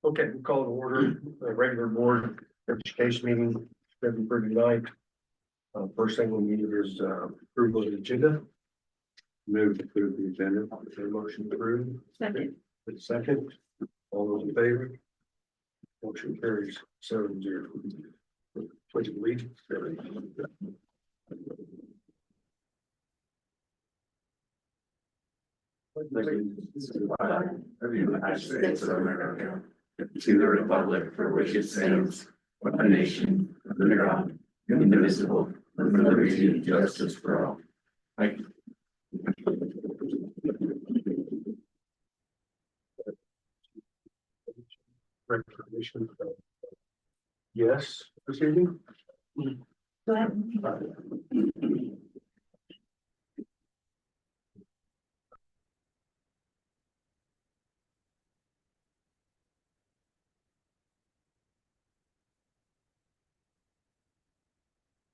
Okay, we call to order the regular board education meeting, February 9th. First thing we need is approval of the agenda. Move to approve the agenda. Is there a motion approved? Second. Second. All those in favor? Motion carries 7-0. Pledge of allegiance. Of the United States of America, to the republic for which it stands, one nation, under God, indivisible, with liberty and justice for all. Thank you. Recognition. Yes, proceeding. Go ahead.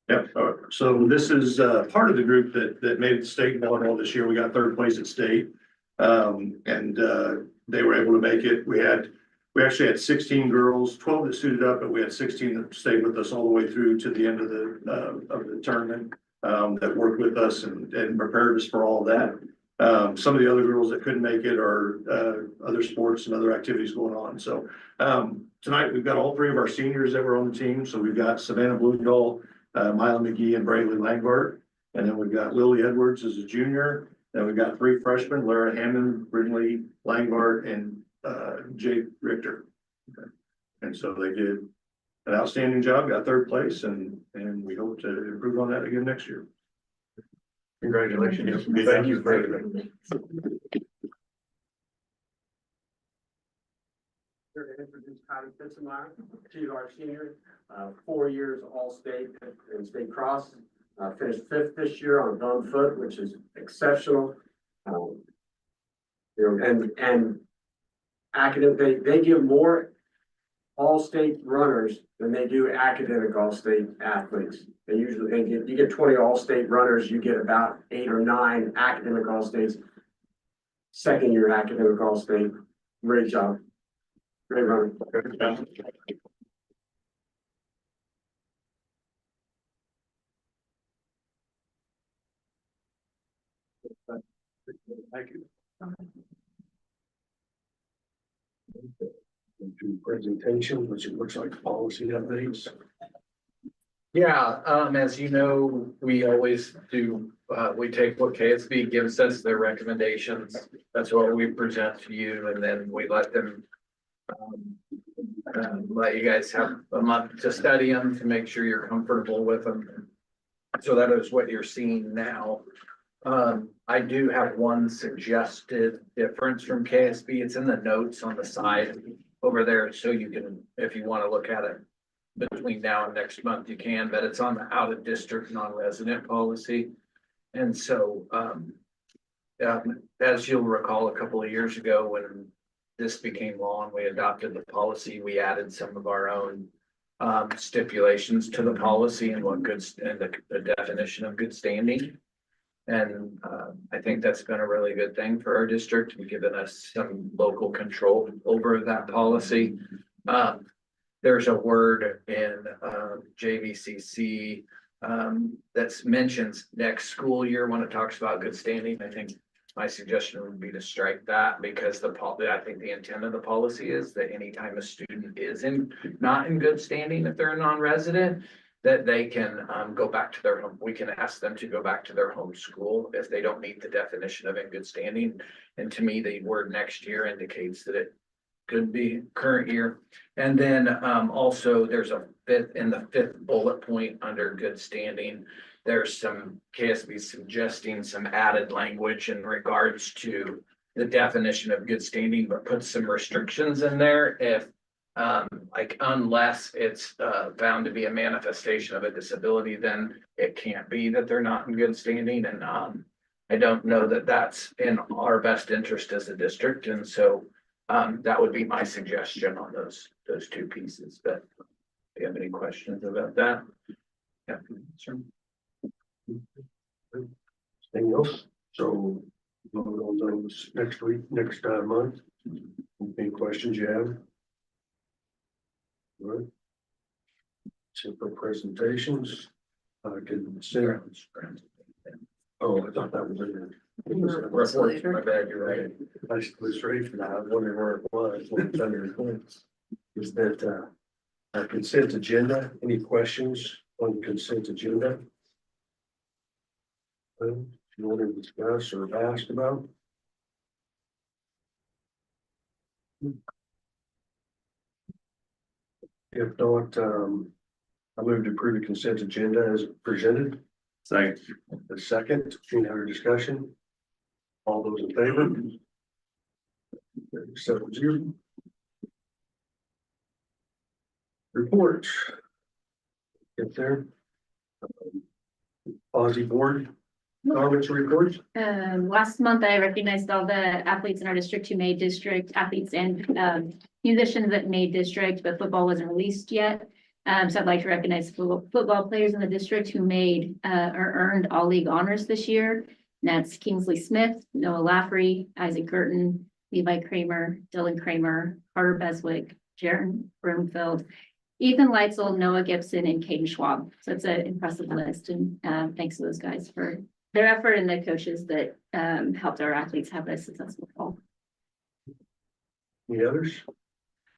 Yeah, so this is part of the group that made it to state volleyball this year. We got third place at state. And they were able to make it. We actually had 16 girls, 12 that suited up, but we had 16 that stayed with us all the way through to the end of the tournament, that worked with us and prepared us for all that. Some of the other girls that couldn't make it are other sports and other activities going on. So tonight we've got all three of our seniors that were on the team. So we've got Savannah Blumendahl, Mila McGee, and Brayley Langart. And then we've got Lily Edwards as a junior. Then we've got three freshmen, Lara Hammond, Brindley Langart, and Jade Richter. Okay. And so they did an outstanding job, got third place, and we hope to improve on that again next year. Congratulations. Thank you for everything. Here to introduce Patty Fitzenmeyer. She's our senior, 4 years All-State and State Cross. Finished 5th this year on bone foot, which is exceptional. And academic, they give more All-State runners than they do academic All-State athletes. They usually you get 20 All-State runners, you get about 8 or 9 academic All-States. Second year academic All-State. Great job. Great running. Thank you. To presentation, which it looks like policy updates. Yeah, as you know, we always do, we take what KSB gives us, their recommendations. That's what we present to you, and then we let them let you guys have a month to study them to make sure you're comfortable with them. So that is what you're seeing now. I do have one suggested difference from KSB. It's in the notes on the side over there, so you can, if you want to look at it between now and next month, you can, but it's on the out of district non-resident policy. And so, as you'll recall, a couple of years ago when this became law and we adopted the policy, we added some of our own stipulations to the policy and what good and the definition of good standing. And I think that's been a really good thing for our district. We've given us some local control over that policy. There's a word in JVCC that mentions next school year when it talks about good standing. I think my suggestion would be to strike that, because I think the intent of the policy is that anytime a student is not in good standing, if they're a non-resident, that they can go back to their home. We can ask them to go back to their home school if they don't meet the definition of in good standing. And to me, the word next year indicates that it could be current year. And then also there's a fifth bullet point under good standing. There's some KSB suggesting some added language in regards to the definition of good standing, but put some restrictions in there if like unless it's found to be a manifestation of a disability, then it can't be that they're not in good standing. And I don't know that that's in our best interest as a district. And so that would be my suggestion on those two pieces. But if you have any questions about that? Yeah, sure. Anything else? So vote on those next week, next month. Any questions you have? Right. Simple presentations. Consider. Oh, I thought that was in there. Reports, my bad, you're right. I was ready for that. I was wondering where it was. When it's under reports. Is that, our consent agenda? Any questions on the consent agenda? If you want to discuss or ask about? If not, I move to approve the consent agenda as presented. Second. The second, any other discussion? All those in favor? 7-0. Report. Get there. Aussie board, comments or reports? Last month I recognized all the athletes in our district who made district, athletes and musicians that made district, but football wasn't released yet. So I'd like to recognize football players in the district who made or earned all league honors this year. And that's Kingsley Smith, Noah Laffrey, Isaac Girton, Levi Kramer, Dylan Kramer, Carter Beswick, Jaron Broomfield, Ethan Leitzel, Noah Gibson, and Caden Schwab. So it's an impressive list, and thanks to those guys for their effort and the coaches that helped our athletes have a successful fall. Any others?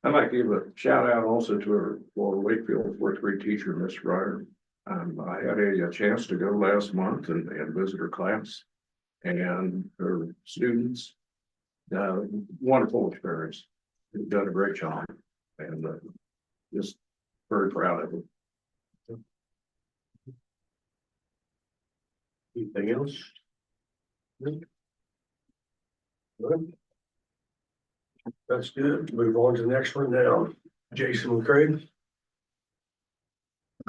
I'd like to give a shout out also to our Laura Wakefield fourth grade teacher, Miss Ryder. I had a chance to go last month and visit her class and her students. Wonderful experience. They've done a great job and just very proud of them. Anything else? Good. That's good. Move on to the next one now. Jason and Craig.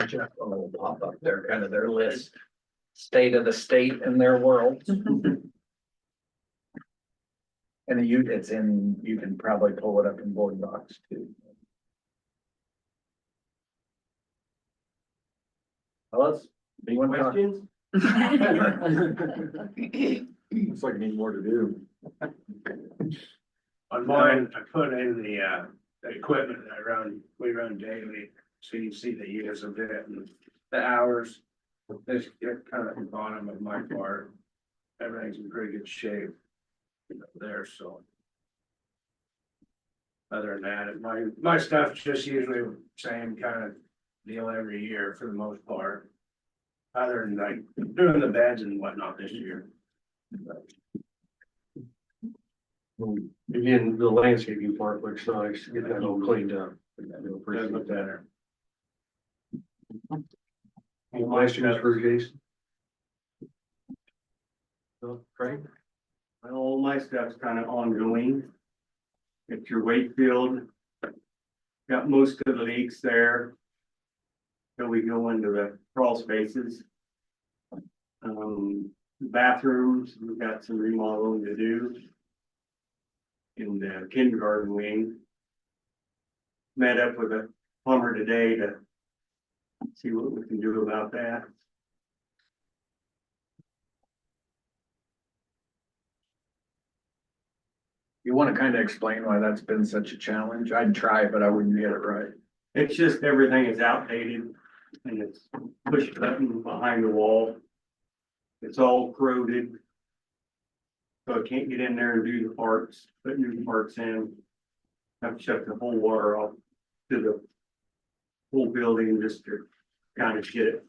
Jeff will pop up there, kind of their list, state of the state in their world. And it's in, you can probably pull it up in board docs too. Hello? Anyone questions? Looks like I need more to do. On mine, I put in the equipment that we run daily, so you see the years of it and the hours. This kind of at the bottom of my part, everything's in pretty good shape there, so. Other than that, my stuff's just usually the same kind of deal every year for the most part. Other than like doing the beds and whatnot this year. Again, the landscaping part looks nice. Get that all cleaned up. Does look better. Any questions for Jason? No, Craig? All my stuff's kind of ongoing. It's your Wakefield. Got most of the leaks there. So we go into the crawl spaces. Bathrooms, we've got some remodeling to do. In the kindergarten wing. Met up with a plumber today to see what we can do about that. You want to kind of explain why that's been such a challenge? I'd try, but I wouldn't get it right. It's just everything is outdated and it's push button behind the wall. It's all corroded. So I can't get in there and do the parts, put new parts in. Have to shut the whole water off to the whole building just to kind of get it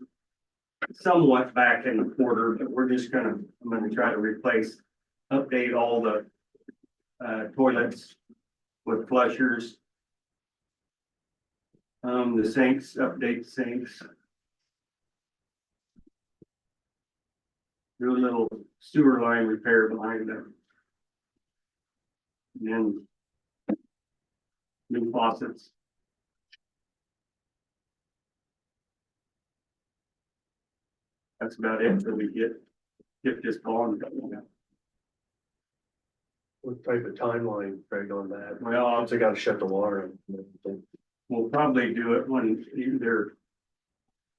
somewhat back in order, but I'm gonna try to update all the toilets with flushers. The sinks, update sinks. Do a little sewer line repair behind them. And then new faucets. That's about it until we get this going. What type of timeline, Craig, on that? Well, Once they gotta shut the water. we'll probably do it when either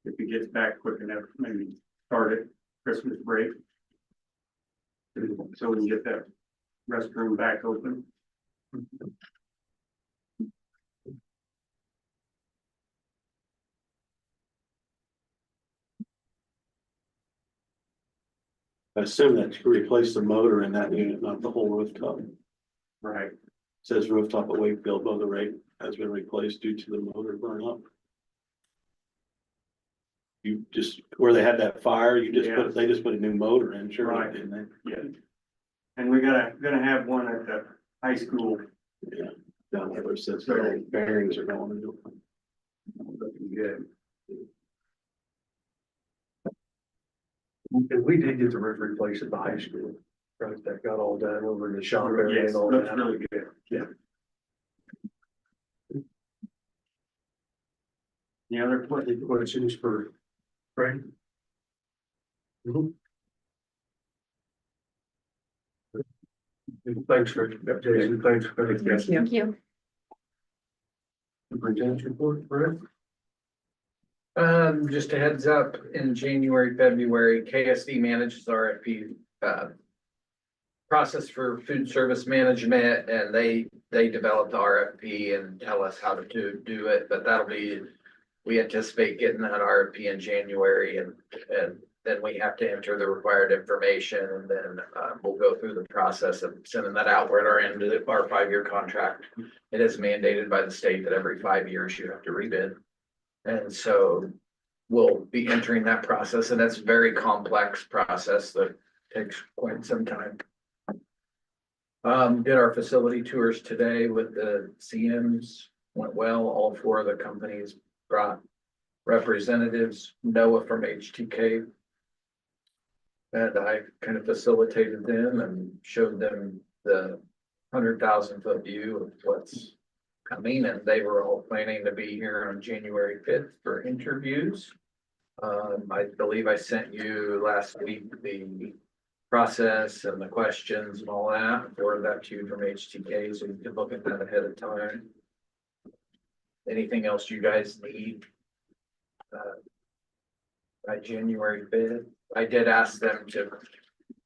if it gets back quick enough, maybe start it Christmas break. So we can get that restroom back open. I assume that to replace the motor in that unit, not the whole rooftop. Right. Says rooftop at Wakefield, motor rate has been replaced due to the motor burn up. You just, where they had that fire, they just put a new motor in, sure, Right. didn't they? Yeah. And we gonna have one at the high school. Yeah, down there where it says the bearings are going into. Looking good. And we did get the roof replaced at the high school, right? That got all done over in the shop area Yes, and all looks that. really good. Yeah. The other What question, the questions for Frank? Thanks for, Jason, thanks for. Thank you. Superintendent's report, Brett? Just a heads up, in January, February, KSD manages RFP, process for food service management, and they develop the RFP and tell us how to do it, but that'll be, we anticipate getting that RFP in January, and then we have to enter the required information, and then, we'll go through the process of sending that out. We're at our end of our 5-year contract. It is mandated by the state that every 5 years you have to rebid. And so we'll be entering that process, and that's a very complex process that takes quite some time. Did our facility tours today with the CMs, went well. All 4 of the companies brought representatives, Noah from HTK. And I kind of facilitated them and showed them the 100,000-foot view of what's coming, and they were all planning to be here on January 5th for interviews. I believe I sent you last week the process and the questions and all that, forwarded that to you from HTK, so you can look at that ahead of time. Anything else you guys need? By January 5th, I did ask them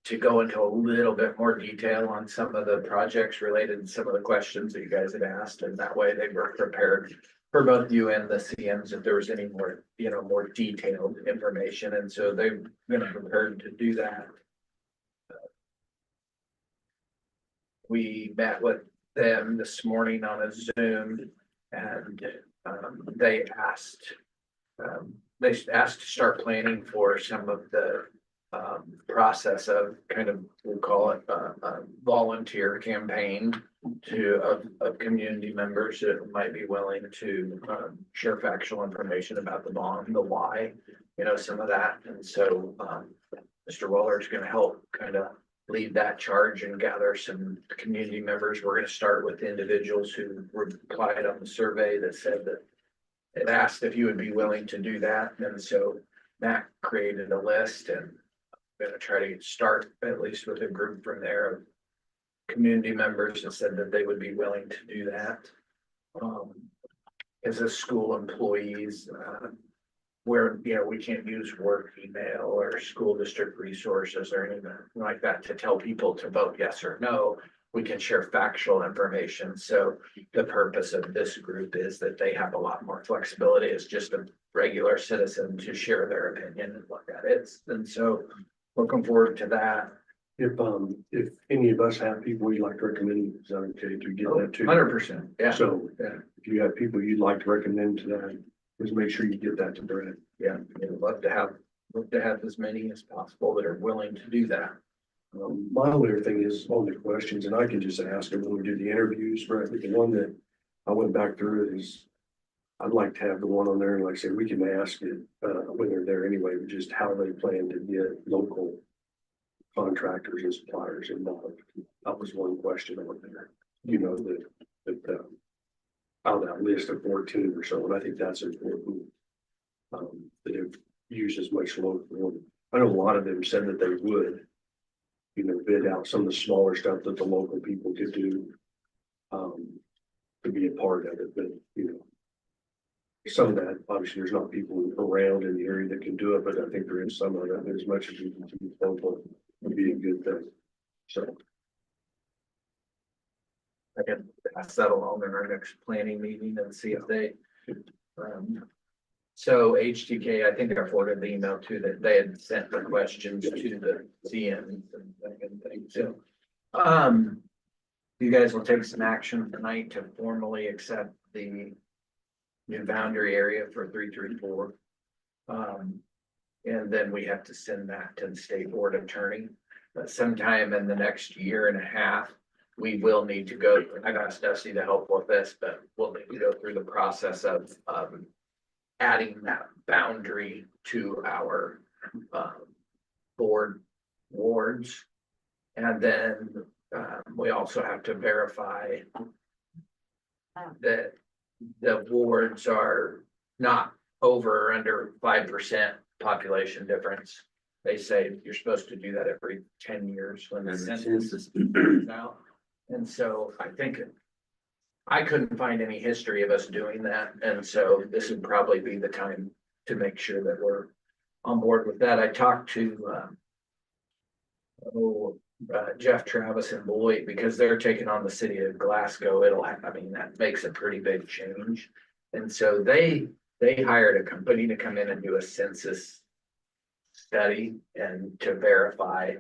to go into a little bit more detail on some of the projects related to some of the questions that you guys had asked, and that way they were prepared for both you and the CMs if there was any more, more detailed information, and so they've been prepared to do that. We met with them this morning on a Zoom, and they asked to start planning for some of the process of kind of, we'll call it a volunteer campaign of community members that might be willing to share factual information about the bond, the why, some of that. And so Mr. Waller is going to help kind of lead that charge and gather some community members. We're going to start with individuals who replied on the survey that said that it asked if you would be willing to do that. And so Matt created a list, and I'm going to try to start at least with a group from there of community members that said that they would be willing to do that. As a school employees, where, we can't use work email or school district resources or anything like that to tell people to vote yes or no. We can share factual information. So the purpose of this group is that they have a lot more flexibility as just a regular citizen to share their opinion and what that is. And so looking forward to that. If any of us have people we'd like to recommend, is that okay to get that too? 100%. Yeah. So Yeah. if you have people you'd like to recommend to that, just make sure you get that to Brett. Yeah. I'd love to have as many as possible that are willing to do that. My only other thing is on the questions, and I can just ask them when we do the interviews, right? But the one that I went back through is, I'd like to have the one on there, and like I said, we can ask it, when they're there anyway, but just how they plan to get local contractors and suppliers involved. That was one question on there, that out of that list of 14 or so, and I think that's important. That it uses much local. I know a lot of them said that they would, bid out some of the smaller stuff that the local people could do, to be a part of it, but, some of that, obviously, there's not people around in the area that can do it, but I think there is some of that, as much as we can keep local would be a good thing, so. I can pass that along in our next planning meeting and see if they So HTK, I think I forwarded the email too, that they had sent the questions to the CMs and that kind of thing, so. You guys will take some action tonight to formally accept the new boundary area for 334. And then we have to send that to the state board attorney. But sometime in the next year and a half, we will need to go, I've asked Dusty to help with this, but we'll need to go through the process of adding that boundary to our board wards. And then we also have to verify that the wards are not over or under 5% population difference. They say you're supposed to do that every 10 years when the census is out. And so I think I couldn't find any history of us doing that. And so this would probably be the time to make sure that we're on board with that. I talked to Jeff Travis and Boyd, because they're taking on the city of Glasgow. I mean, that makes a pretty big change. And so they hired a company to come in and do a census study and to verify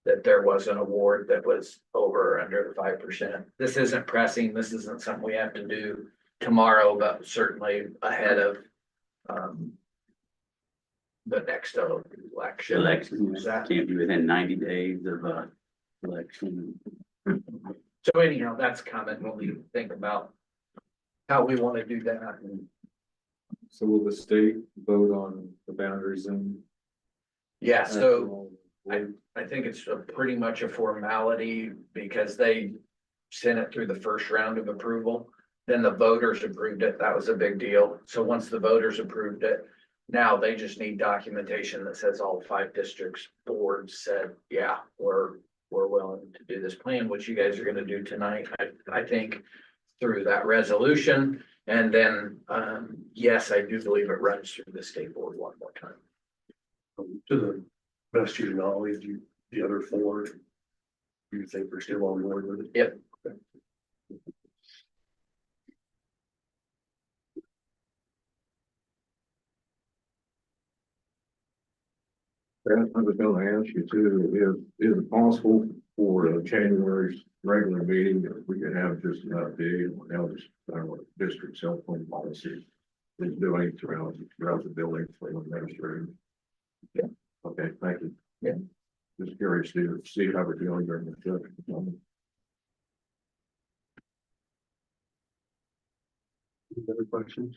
that there was an award that was over or under the 5%. This isn't pressing. This isn't something we have to do tomorrow, but certainly ahead of the next election. Election can't be within 90 days of election. So anyhow, that's coming when we think about how we want to do that. And So will the state vote on the boundaries and? yeah, so I think it's pretty much a formality because they sent it through the first round of approval. Then the voters approved it. That was a big deal. So once the voters approved it, now they just need documentation that says all 5 districts boards said, yeah, we're willing to do this plan, which you guys are going to do tonight. I think through that resolution. And then, yes, I do believe it runs through the state board one more time. To the best of your knowledge, the other 4, you think we're still on board with it? Yep. I was gonna ask you too, is it possible for January's regular meeting, if we could have just an update on how this district cell phone policy is doing throughout the building for the administrator? Yeah. Okay, thank you. Yeah. Just curious to see how we're doing during the trip. Any other questions?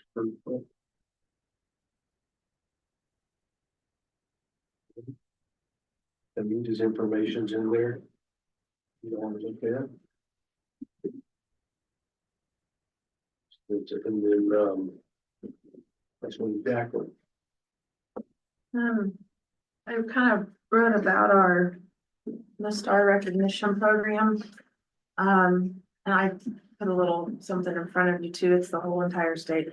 That means his information's in there. You don't want to look at it. And then, that's when exactly. I kind of wrote about the star recognition program. And I put a little something in front of you too. It's the whole entire state.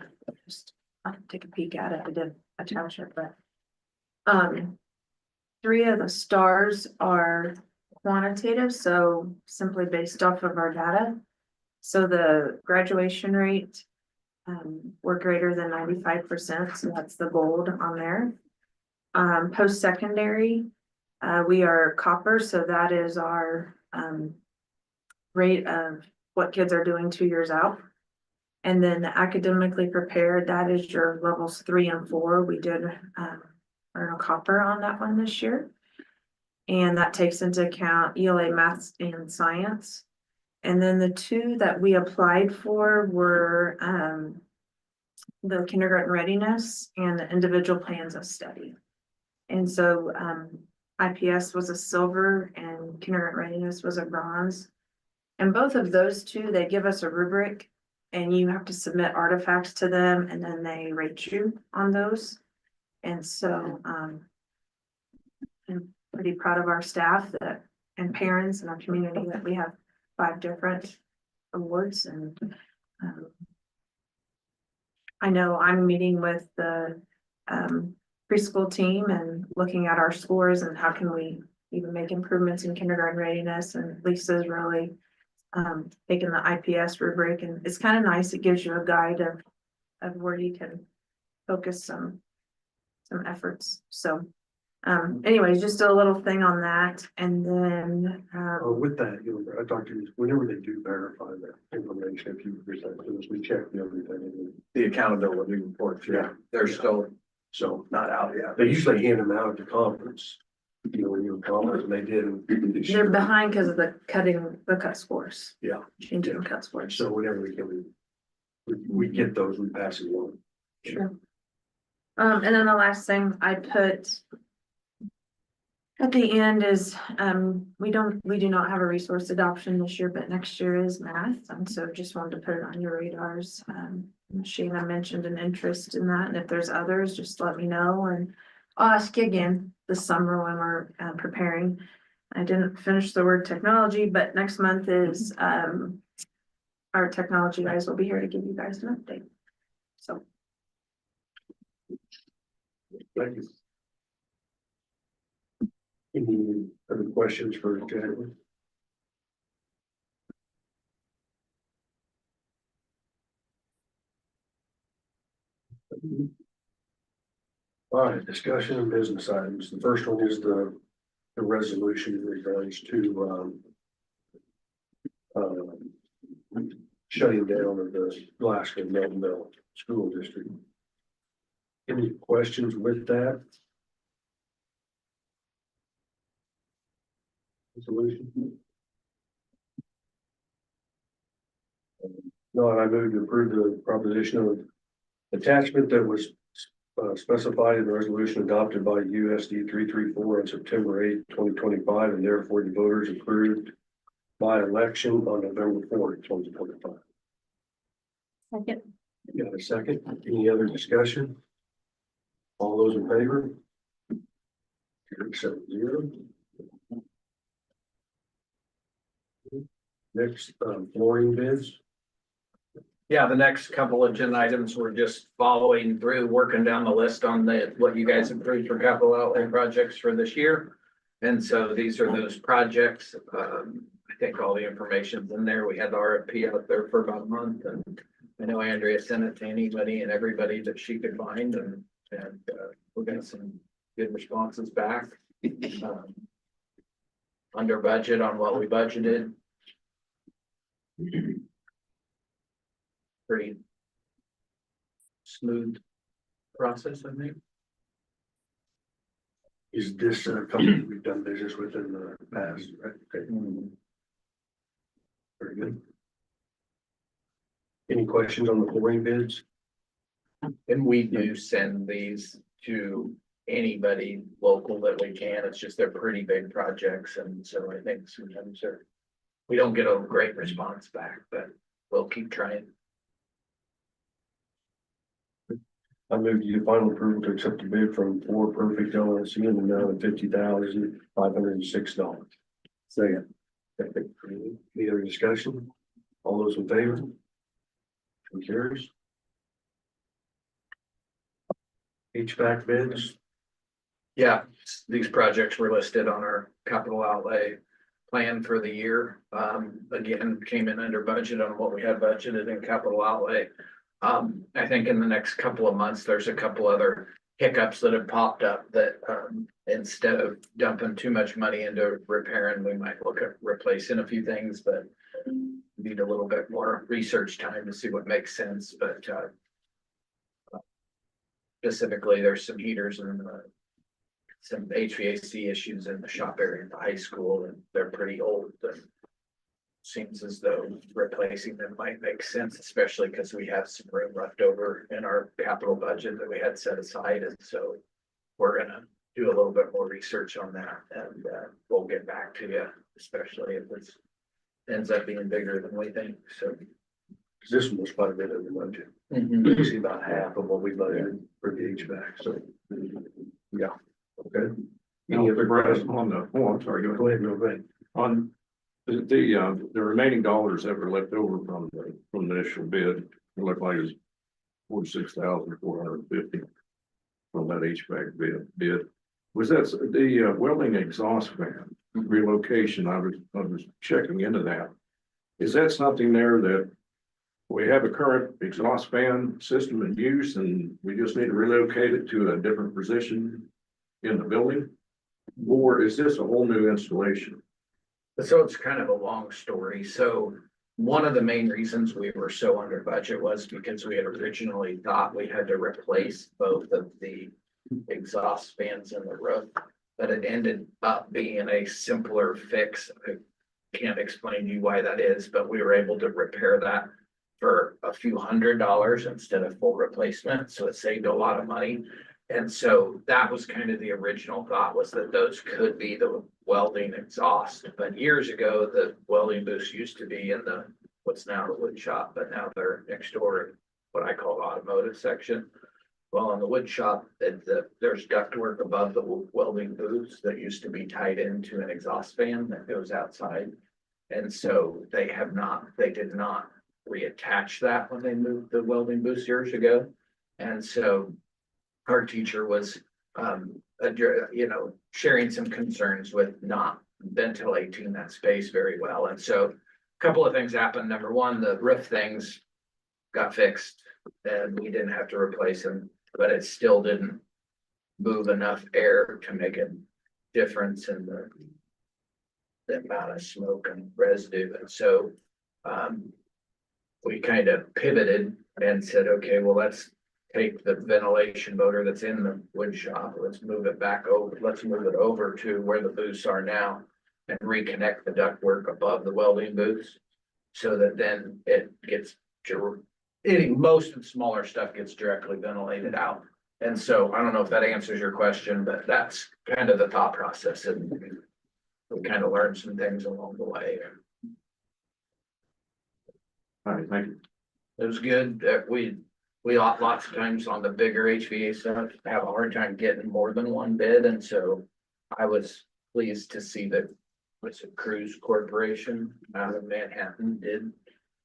Just I can take a peek at it. I did attach it, but 3 of the stars are quantitative, so simply based off of our data. So the graduation rate, we're greater than 95%, so that's the gold on there. Post-secondary, we are copper, so that is our rate of what kids are doing 2 years out. And then the academically prepared, that is your levels 3 and 4. We did earn a copper on that one this year. And that takes into account ELA, math, and science. And then the 2 that we applied for were the kindergarten readiness and the individual plans of study. And so IPS was a silver and kindergarten readiness was a bronze. And both of those 2, they give us a rubric and you have to submit artifacts to them and then they rate you on those. And so I'm pretty proud of our staff and parents and our community that we have 5 different awards. And I know I'm meeting with the preschool team and looking at our scores and how can we even make improvements in kindergarten readiness. And Lisa's really taking the IPS rubric, and it's kind of nice. It gives you a guide of where you can focus some efforts. So, anyways, just a little thing on that. And then, With that, you know, I talked to you, whenever they do verify that information, if you present to us, we check everything. The accountability reports, yeah, they're still So not out yet. they usually hand them out at the conference, you know, when you're in conference, and they did. they're behind because of the cut scores. Yeah. Changing the cut scores. So whenever we can, we get those, we pass it along. Sure. And then the last thing I put at the end is, we do not have a resource adoption this year, but next year is math. And so just wanted to put it on your radars. Sheena mentioned an interest in that. And if there's others, just let me know. And I'll ask you again this summer when we're preparing. I didn't finish the word technology, but next month is, our technology guys will be here to give you guys an update. So. Thank you. Any other questions for Janet? All right, discussion of business items. The first one is the resolution in regards to shutting down of the Glasgow Meltonville School District. Any questions with that? Resolution? No, I move to approve the proposition of attachment that was specified in the resolution adopted by USD 334 on September 8, 2025, and therefore the voters approved by election on November 4, 2025. Second. You got a second? Any other discussion? All those in favor? 7-0. Next, flooring bids. Yeah, the next couple of agenda items, we're just following through, working down the list on what you guys approved for capital outlay projects for this year. And so these are those projects. I think all the information's in there. We had the RFP out there for about a month, and I know Andrea sent it to anybody and everybody that she could find, and we got some good responses back. Under budget on what we budgeted. Pretty smooth process, I think. Is this a company we've done business with in the past, right? Okay. Very good. Any questions on the flooring bids? And we do send these to anybody local that we can. It's just they're pretty big projects, and so I think sometimes we don't get a great response back, but we'll keep trying. I move to the final approval to accept the bid from Four Perfect LLC in the amount of $50,506. Second. Any other discussion? All those in favor? Who cares? HVAC bids. Yeah, these projects were listed on our capital outlay plan for the year. Again, came in under budget on what we had budgeted in capital outlay. I think in the next couple of months, there's a couple other hiccups that have popped up that instead of dumping too much money into repairing, we might look at replacing a few things, but need a little bit more research time to see what makes sense. But specifically, there's some heaters and some HVAC issues in the shop area at the high school, and they're pretty old. Seems as though replacing them might make sense, especially because we have some room left over in our capital budget that we had set aside. And so we're gonna do a little bit more research on that, and we'll get back to you, especially if it ends up being bigger than we think. So This one was quite a bit of the budget. You see about half of what we budgeted for the HVAC, so. Yeah, okay. Any other questions? On the, I'm sorry, go Go ahead. ahead, no, go ahead. On the remaining dollars that were left over from the initial bid, it looked like it was 46,450 from that HVAC bid. Was that the welding exhaust fan relocation? I was checking into that. Is that something there that We have a current exhaust fan system in use and we just need to relocate it to a different position in the building. Or is this a whole new installation? So it's kind of a long story. So one of the main reasons we were so under budget was because we had originally thought we had to replace both of the exhaust fans in the roof. But it ended up being a simpler fix. I can't explain to you why that is, but we were able to repair that for a few $100s instead of full replacement. So it saved a lot of money. And so that was kind of the original thought, was that those could be the welding exhaust. But years ago, the welding booths used to be in the, what's now the wood shop, but now they're next door in what I call the automotive section. Well, in the wood shop, there's ductwork above the welding booths that used to be tied into an exhaust fan that goes outside. And so they did not reattach that when they moved the welding booths years ago. And so our teacher was, sharing some concerns with not ventilating that space very well. And so a couple of things happened. Number one, the roof things got fixed and we didn't have to replace them, but it still didn't move enough air to make a difference in the amount of smoke and residue. And so we kind of pivoted and said, okay, well, let's take the ventilation motor that's in the wood shop, let's move it back over, let's move it over to where the booths are now and reconnect the ductwork above the welding booths so that then it gets, most of the smaller stuff gets directly ventilated out. And so I don't know if that answers your question, but that's kind of the thought process, and we kind of learned some things along the way. All right, thank you. It was good. We lots of times on the bigger HVAC stuff have a hard time getting more than one bid, and so I was pleased to see that was a Cruise Corporation out of Manhattan did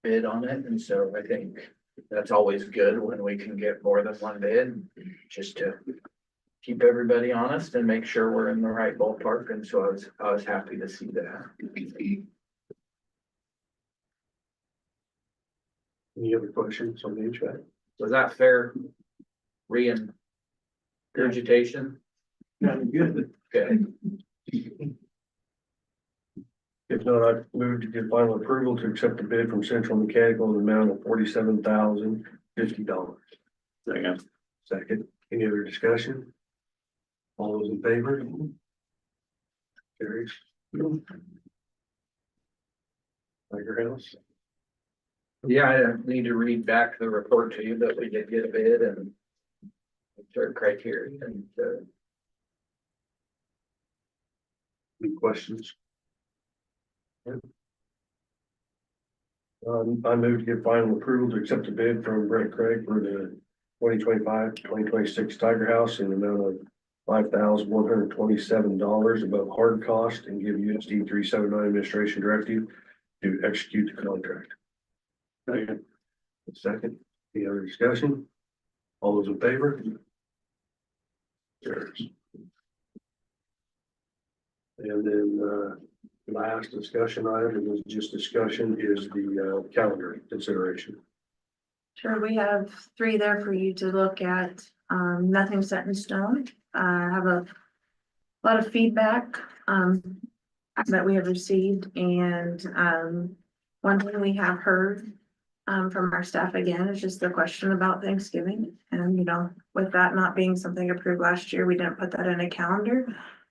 bid on it, and so I think that's always good when we can get more than one bid, just to keep everybody honest and make sure we're in the right ballpark. And so I was happy to see that. Any other questions on the HVAC? Was that fair? Regurgitation? Good. Okay. If not, I move to give final approval to accept the bid from Central Mechanical in the amount of $47,050. Second, any other discussion? All those in favor? Carries. Tiger House. Yeah, I need to read back the report to you, but we did get a bid and certain criteria and Any questions? I move to give final approval to accept the bid from Brent Craig for the 2025-2026 Tiger House in the amount of $5,127 above hard cost, and give USD 379 administration directive to execute the contract. Second, any other discussion? All those in favor? Carries. And then last discussion item, it was just discussion, is the calendar consideration. Sure, we have 3 there for you to look at. Nothing set in stone. I have a lot of feedback that we have received, and one thing we have heard from our staff again is just the question about Thanksgiving. And with that not being something approved last year, we didn't put that in a calendar,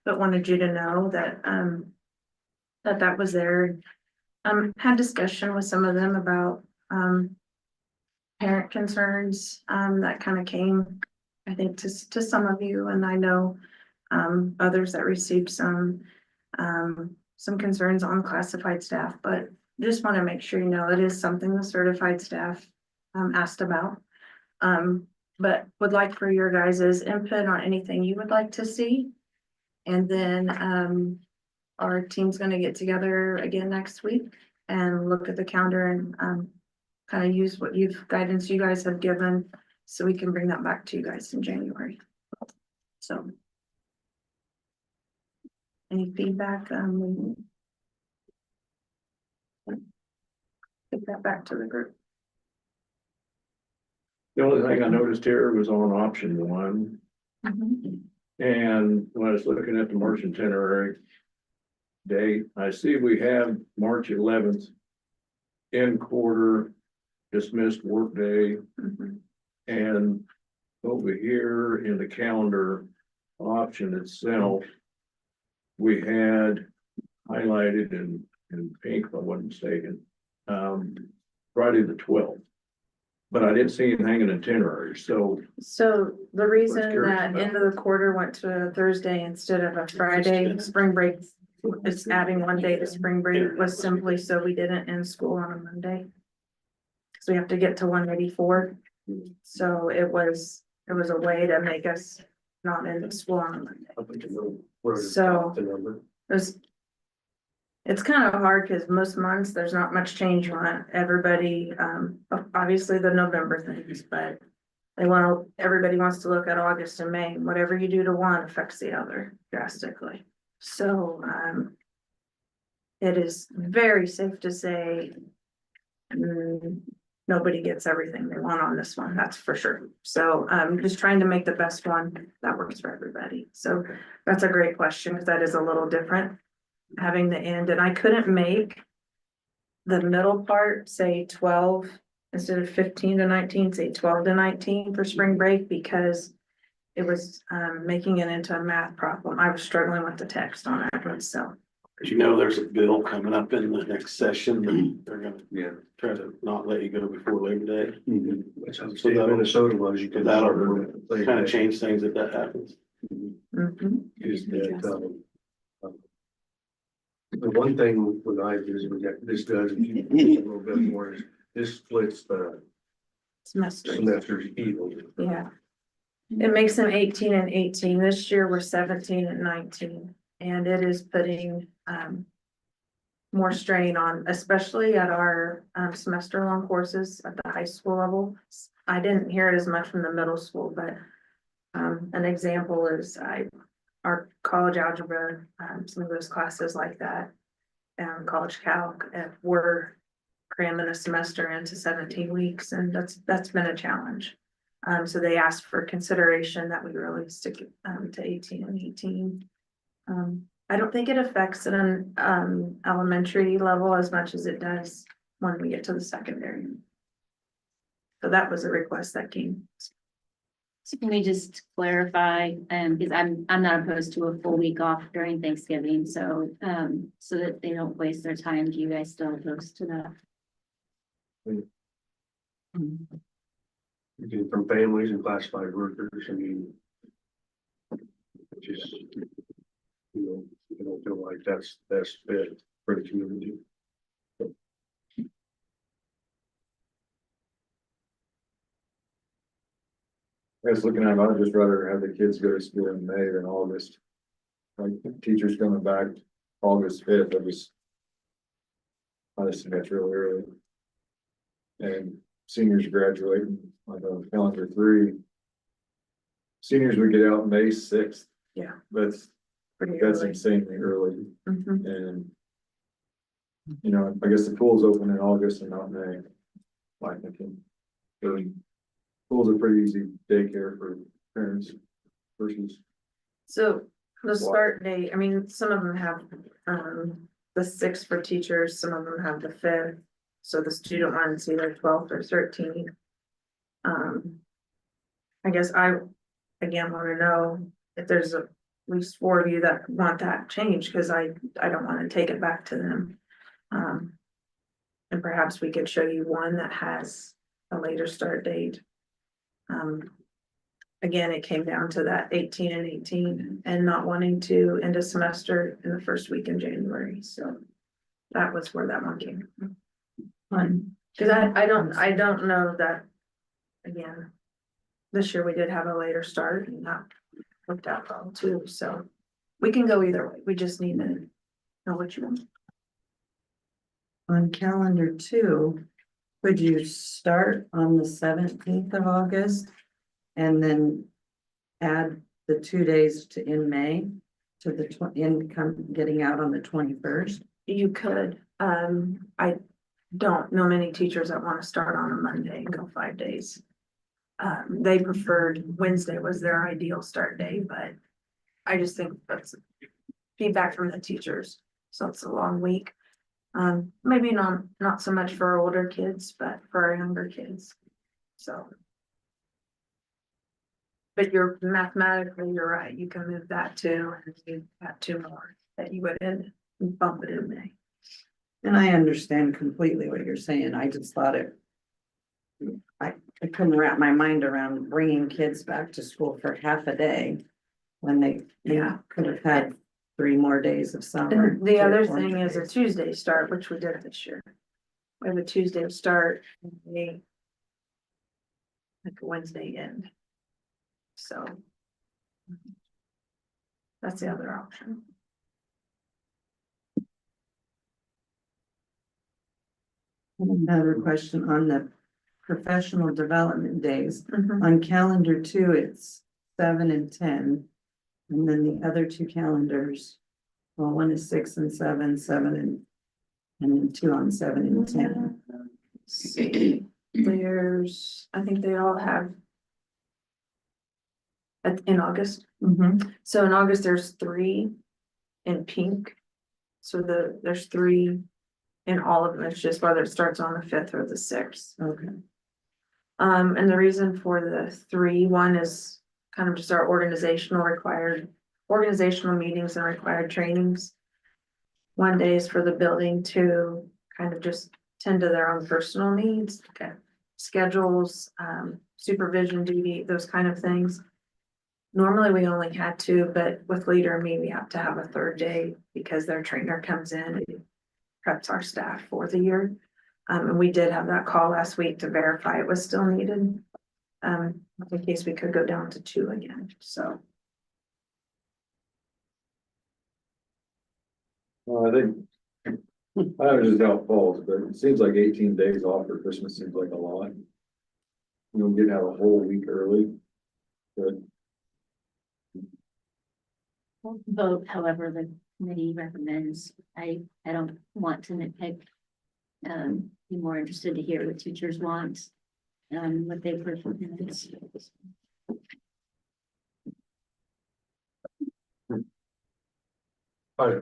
but wanted you to know that that was there. Had discussion with some of them about parent concerns that kind of came, I think, to some of you, and I know others that received some concerns on classified staff, but just want to make sure it is something the certified staff asked about. But would like for your guys' input on anything you would like to see. And then our team's going to get together again next week and look at the calendar and kind of use what guidance you guys have given, so we can bring that back to you guys in January. So any feedback? Take that back to the group. The only thing I noticed here was on option one, Mhm. and when I was looking at the March itinerary date, I see we have March 11th end quarter dismissed workday, Mhm. and over here in the calendar option itself, we had highlighted in pink, if I wasn't mistaken, Friday the 12th. But I didn't see anything in itinerary, so So the reason curious that about end of the quarter went to a Thursday instead of a Friday, spring break. It's adding one day to spring break was simply so we didn't end school on a Monday. So we have to get to 184. So it was a way to make us not end school on a Monday. I think we're at the So- top of the number. It was. It's kind of hard because most months, there's not much change on it. Everybody, obviously the November things, but. Everybody wants to look at August and May. Whatever you do to one affects the other drastically. So, it is very safe to say. Nobody gets everything they want on this one, that's for sure. So I'm just trying to make the best one that works for everybody. So that's a great question, because that is a little different. Having the end, and I couldn't make the middle part say 12 instead of 15 to 19, say 12 to 19 for spring break, because it was making it into a math problem. I was struggling with the text on that one, so. You know, there's a bill coming up in the next session that they're gonna try to not let you go before Labor Day. That's how the state of Minnesota was, you could. That'll kind of change things if that happens. Mhm. Is that, the one thing with I is this does, if you do a little bit more, is this splits the Semester. semesters evenly. Yeah. It makes them 18 and 18. This year we're 17 and 19, and it is putting more strain on, especially at our semester long courses at the high school level. I didn't hear it as much from the middle school, but an example is our college algebra, some of those classes like that, and college calc, we're cramming a semester into 17 weeks, and that's been a challenge. So they asked for consideration that we really stick to 18 and 18. I don't think it affects it on elementary level as much as it does when we get to the secondary. So that was a request that came. So can we just clarify, because I'm not opposed to a full week off during Thanksgiving, so, so that they don't waste their time, do you guys still opposed to that? From families and classified workers, I mean. Just, I don't feel like that's fit for the community. I was looking at it, I'd just rather have the kids go to school in May than August. Like teachers coming back August 5th, I just think that's really early. And seniors graduating like on calendar 3. Seniors would get out May 6th. Yeah. That's Pretty that's early. insanely early. Mhm. And you know, I guess the pool's open in August and not May. My thinking. Pools are pretty easy daycare for parents versus. So the start date, I mean, some of them have the 6th for teachers, some of them have the 5th. So the student one's either 12th or 13th. I guess I, again, want to know if there's at least 4 of you that want that change, because I don't want to take it back to them. And perhaps we could show you one that has a later start date. Again, it came down to that 18 and 18 and not wanting to end a semester in the first week in January, so. That was where that one came from. Cause I don't know that, again. This year we did have a later start and that worked out well too, so. We can go either way, we just need to know what you want. On calendar 2, could you start on the 17th of August? And then add the 2 days to in May to the getting out on the 21st? You could, I don't know many teachers that want to start on a Monday and go 5 days. They preferred Wednesday was their ideal start day, but I just think that's feedback from the teachers. So it's a long week. Maybe not so much for our older kids, but for our younger kids. So. But mathematically, you're right. You can move that too, and you've got two more that you would bump it in May. And I understand completely what you're saying. I just thought I couldn't wrap my mind around bringing kids back to school for half a day when they could have had 3 more days of summer. And the other 4 thing is a days. Tuesday start, which we did this year. We have a Tuesday start and like a Wednesday end. So. That's the other option. Another question on the professional development days. Mhm. On calendar 2, it's 7 and 10. And then the other 2 calendars, well, one is 6 and 7, 7 and then 2 on 7 and 10. There's, I think they all have. In August. Mhm. So in August, there's 3 in pink. So there's 3 in all of them. It's just whether it starts on the 5th or the 6th. Okay. And the reason for the 3, one is kind of just our organizational meetings and required trainings. 1 day is for the building to kind of just tend to their own personal needs, okay, schedules, supervision duty, those kind of things. Normally, we only had 2, but with Leader and me, we have to have a 3rd day because their trainer comes in and preps our staff for the year. And we did have that call last week to verify it was still needed. In case we could go down to 2 again, so. Well, I think, I don't know just how it falls, but it seems like 18 days off for Christmas seems like a lot. You don't get to have a whole week early, but Vote however the committee recommends. I don't want to nitpick. Be more interested to hear what teachers want, what they prefer. I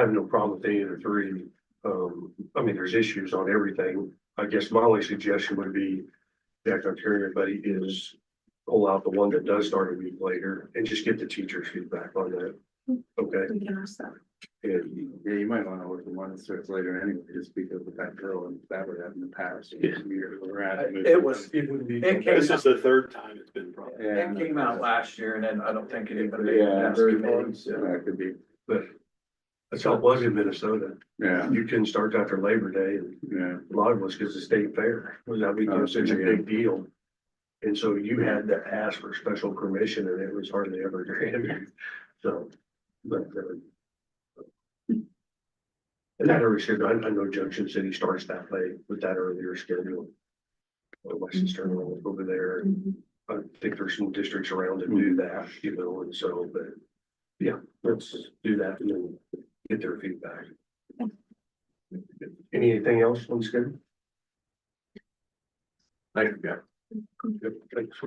have no problem with any of the 3. I mean, there's issues on everything. I guess my only suggestion would be, back on to everybody, is pull out the one that does start a week later and just get the teacher's feedback on that. Okay. We can ask that. And Yeah, you might wanna look at the one that starts later anyway, just because with that girl and that would have in the past. Yeah. It was, it would be. It came This is the 3rd time it's been brought. it came out last year and then I don't think anybody. Yeah, asked very committee. close. Yeah, it could be, But that's how it was in Minnesota. yeah, You couldn't start after Labor Day, and yeah. a lot of it was because the state fair was that weekend such a big deal. And so you had to ask for special permission and it was hardly ever granted. So, but, and that early schedule, I know Junction City starts that way with that earlier schedule. My sister-in-law over there. I think there's some districts around that do that, and so, but yeah, let's do that and then get their feedback. Anything else on schedule? Thank you, Jeff. Good, thanks.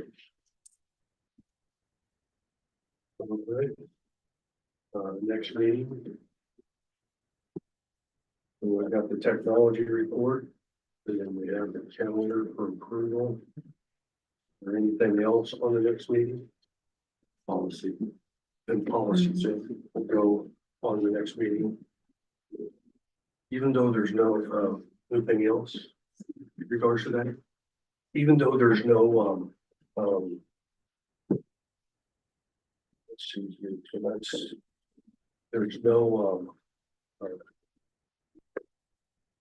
All right. Next meeting. So I got the technology report, and then we have the calendar for approval. Or anything else on the next meeting? Policy. And policy, so we'll go on the next meeting. Even though there's no, anything else in regards to that? Even though there's no, let's see here, so that's, there's no,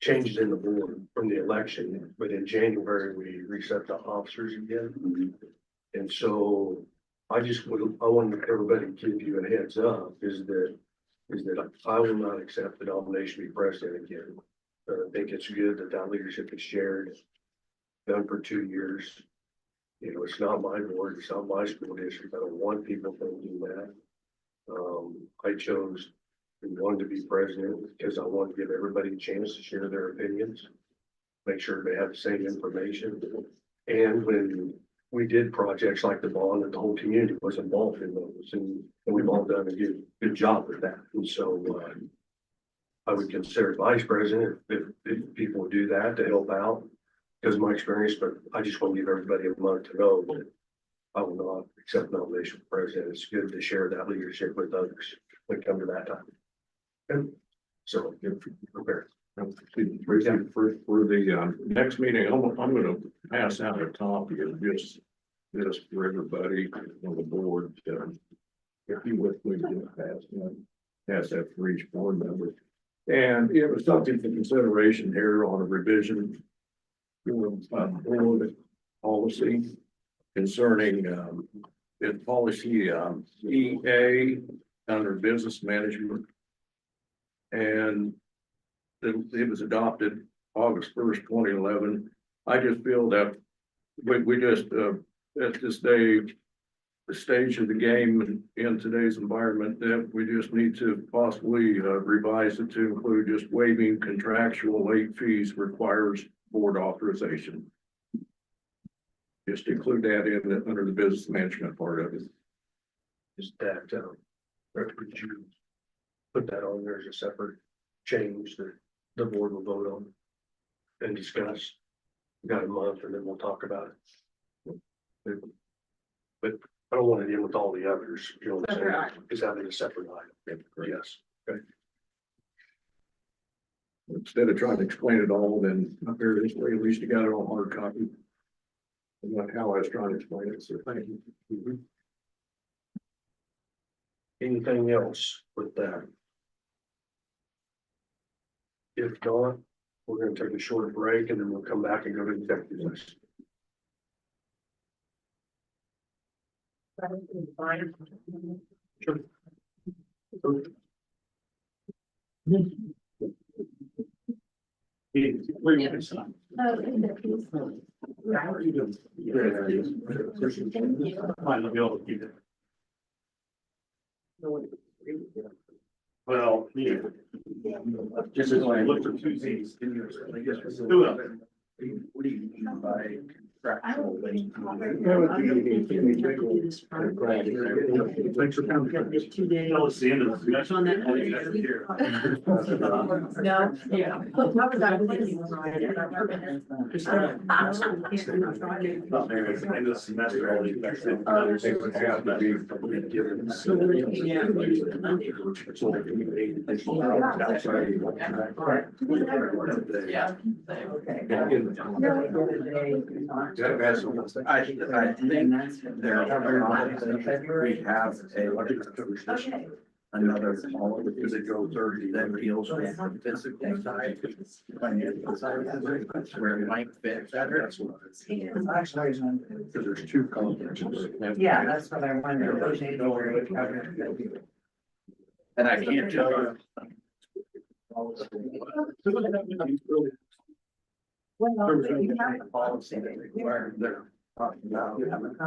changes in the board from the election, but in January, we reset the officers again. And so I want everybody to give you a heads up is that I will not accept the nomination to be president again. I think it's good that leadership is shared, done for 2 years. It's not my board, it's not my school district. I don't want people thinking that. I chose and wanted to be president because I want to give everybody a chance to share their opinions, make sure they have the same information. And when we did projects like the bond and the whole community was involved in those and we've all done a good job with that. And so, I would consider vice president if people do that to help out. Because of my experience, but I just want to give everybody a month to know that I will not accept nomination for president. It's good to share that leadership with others when it comes to that time. And so get prepared. For the next meeting, I'm gonna pass out a copy of this for everybody on the board. If you would please do pass that for each board member. And it was something for consideration here on a revision board policy concerning in policy EA under business management. And it was adopted August 1st, 2011. I just feel that we just at this day, the stage of the game in today's environment, that we just need to possibly revise it to include just waiving contractual late fees requires board authorization. Just include that in under the business management part of it. Is that, or would you put that on there as a separate change that the board will vote on and discuss? We got a month and then we'll talk about it. But I don't want to deal with all the others, you know what I'm saying? Is having a separate item. Yes, okay. Instead of trying to explain it all, then up here this way, at least you got it on hard copy. And not how I was trying to explain it, so thank you. Anything else with that? If not, we're gonna take a short break and then we'll come back and go to the executive session. Sure. Well, yeah. Just as I looked at two Z's. I guess we're two of them. What do you mean by contractual late? Thanks for coming. Tell us the end of the discussion. No, yeah. End of the semester, all these things. It would have to be given. I think there we have another policy because it goes thirty that deals with the physical side, financial side, where it might fit better. Because there's two conferences. Yeah, that's what I wondered. And I can't tell. Policy that requires their.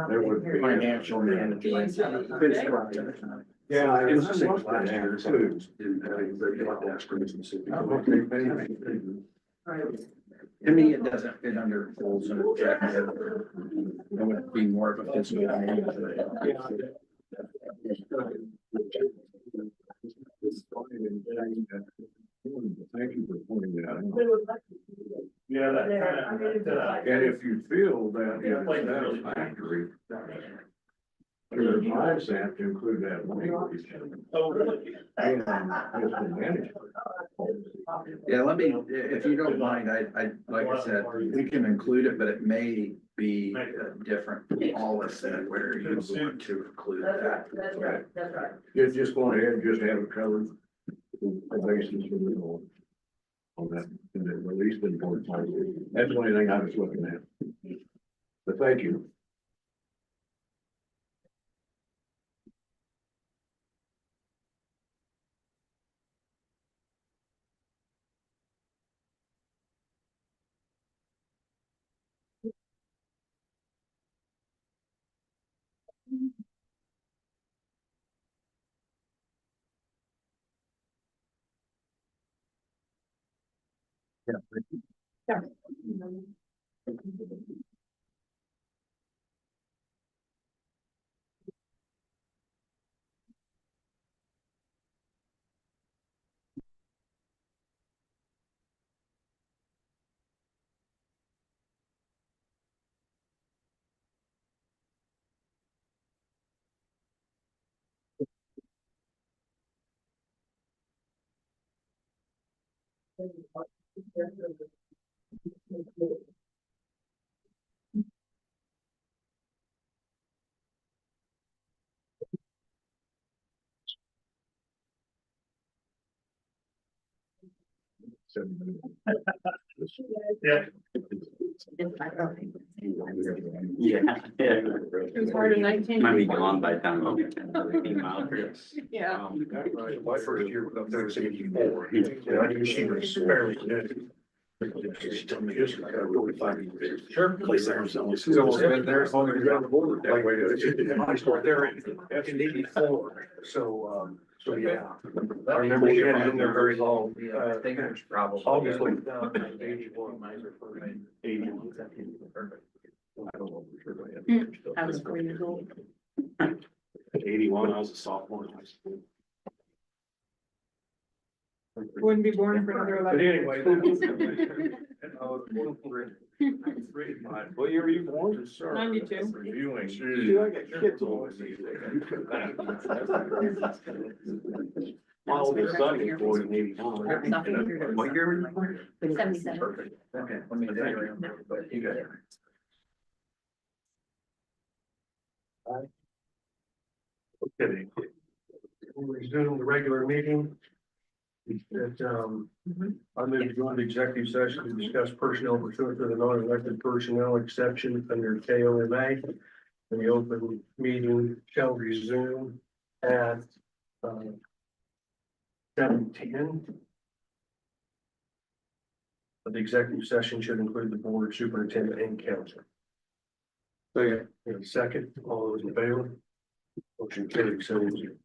There would be Financial management. Yeah, It was it's the just same last year too. They like to ask for specific. To me, it doesn't fit under goals and objectives. It would be more of a physical. Thank you for pointing that out. Yeah, that And if you feel that it's satisfactory, your advice have to include that language. Oh, really? And just the management. Yeah, let me, if you don't mind, like I said, we can include it, but it may be a different policy where you want to include that. That's right. Just go ahead and just have it covered. The basis for the on that, and then release the important part. That's the only thing I was looking at. But thank you. Yeah. Yeah. It was hard in 19. Might be gone by the time. I'm out here. Yeah. My first year up there was 84. And I knew she was fairly new. She told me this was 45 years. Sure. Place there was only. She's almost been there as long as you're on the board. That way, I started there in 84, so yeah. I remember she hadn't been there very long. Yeah, I think it's probably. August looked down, 81. 81. Perfect. I don't know for sure, but yeah. I was 4 years old. 81, I was a sophomore in high school. Wouldn't be born for another But 11. anyway. What year were you born? 92. Reviewing. Dude, I got kids on this. My oldest son was born in 89. What year were you born? 77. Perfect. Okay. Let me think. But you got it. Okay. We'll resume the regular meeting. I move to go into executive session to discuss personnel pursuant to the non-elected personnel exception under KOMA. And the open meeting shall resume at 7:10. But the executive session should include the board, superintendent, and council. Second, all those in favor? Motion carried, 7-0.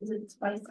Is it spicy?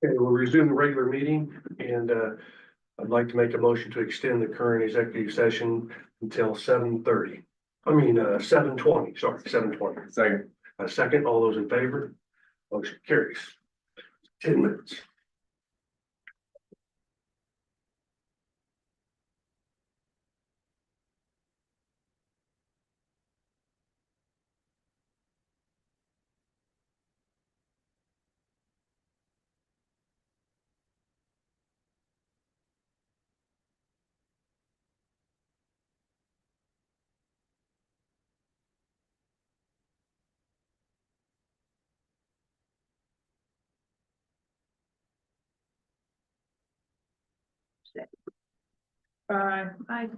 Okay, we'll resume the regular meeting and I'd like to make a motion to extend the current executive session until 7:30. 7:20, sorry, 7:20. Second. A second, all those in favor? Motion carries. 10 minutes. Bye.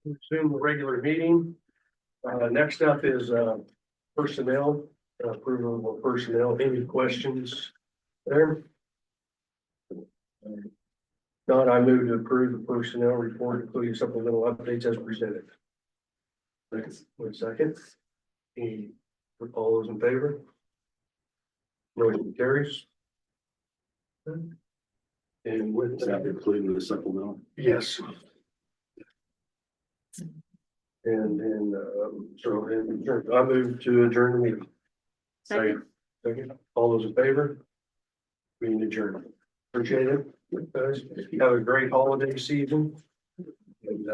Resume the regular meeting. Next up is, personnel, approval of personnel. Any questions there? Not, I move to approve the personnel report, including supplemental updates as presented. One second. Any, all those in favor? Motion carries. And with Is that that, including the supplemental? yes. And so, I move to adjourn the meeting. Second. Second, all those in favor? Meeting adjourned. Appreciate it, guys. Have a great holiday season. And,